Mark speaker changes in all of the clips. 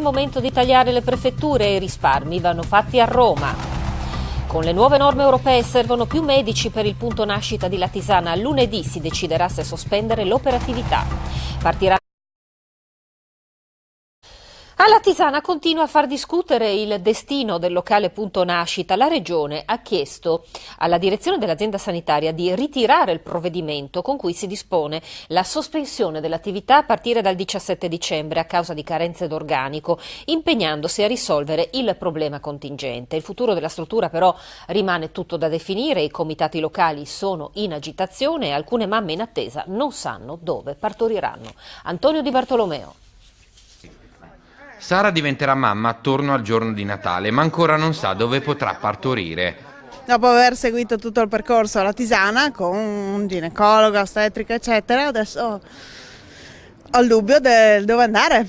Speaker 1: Momento di tagliare le prefetture e i risparmi vanno fatti a Roma. Con le nuove norme europee servono più medici per il punto nascita di Latisana. Lunedì si deciderà se sospendere l'operatività. Partirà. A Latisana continua a far discutere il destino del locale punto nascita. La Regione ha chiesto alla direzione dell'azienda sanitaria di ritirare il provvedimento con cui si dispone la sospensione dell'attività a partire dal 17 dicembre a causa di carenze d'organico, impegnandosi a risolvere il problema contingente. Il futuro della struttura però rimane tutto da definire, i comitati locali sono in agitazione e alcune mamme in attesa non sanno dove partoriranno. Antonio Di Bartolomeo.
Speaker 2: Sara diventerà mamma attorno al giorno di Natale, ma ancora non sa dove potrà partorire.
Speaker 3: Dopo aver seguito tutto il percorso a Latisana con un ginecologo, ostetrica, eccetera, adesso ho il dubbio del dove andare.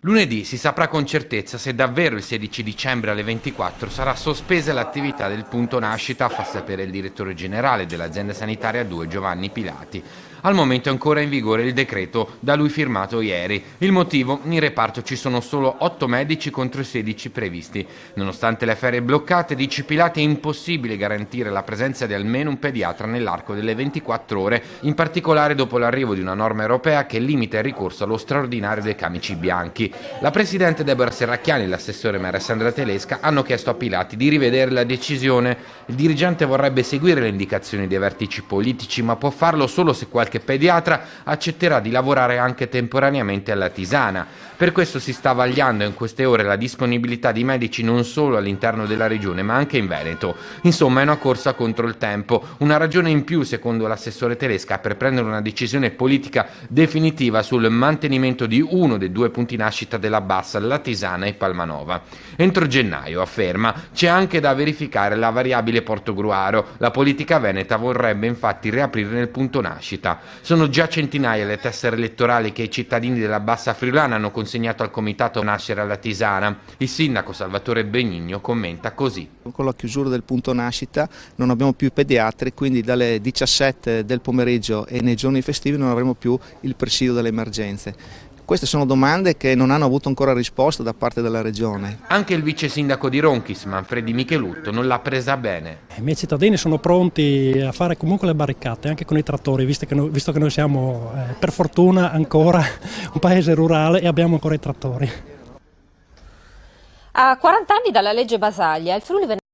Speaker 2: Lunedì si saprà con certezza se davvero il 16 dicembre alle 24 sarà sospesa l'attività del punto nascita, fa sapere il direttore generale dell'azienda sanitaria 2 Giovanni Pilati. Al momento è ancora in vigore il decreto da lui firmato ieri. Il motivo? In reparto ci sono solo 8 medici contro i 16 previsti. Nonostante le ferie bloccate, dice Pilati, è impossibile garantire la presenza di almeno un pediatra nell'arco delle 24 ore, in particolare dopo l'arrivo di una norma europea che limita il ricorso allo straordinario dei camici bianchi. La presidente Deborah Serracchiani e l'assessore Alessandra Telesca hanno chiesto a Pilati di rivedere la decisione. Il dirigente vorrebbe seguire le indicazioni dei vertici politici, ma può farlo solo se qualche pediatra accetterà di lavorare anche temporaneamente a Latisana. Per questo si sta vagliando in queste ore la disponibilità di medici non solo all'interno della regione ma anche in Veneto. Insomma è una corsa contro il tempo, una ragione in più secondo l'assessore Telesca per prendere una decisione politica definitiva sul mantenimento di uno dei 2 punti nascita della Bassa, Latisana e Palmanova. Entro gennaio, afferma, c'è anche da verificare la variabile Portogruaro. La politica veneta vorrebbe infatti riaprire nel punto nascita. Sono già centinaia le tessere elettorali che i cittadini della Bassa Friulana hanno consegnato al comitato Nascere a Latisana. Il sindaco Salvatore Benigno commenta così.
Speaker 4: Con la chiusura del punto nascita non abbiamo più pediatri, quindi dalle 17 del pomeriggio e nei giorni festivi non avremo più il presidio delle emergenze. Queste sono domande che non hanno avuto ancora risposta da parte della Regione.
Speaker 2: Anche il vice sindaco di Ronchis, Manfredi Michelutto, non l'ha presa bene.
Speaker 5: I miei cittadini sono pronti a fare comunque le barricate, anche con i trattori, visto che noi siamo per fortuna ancora un paese rurale e abbiamo ancora i trattori.
Speaker 1: A 40 anni dalla legge Basaglia, il Friuli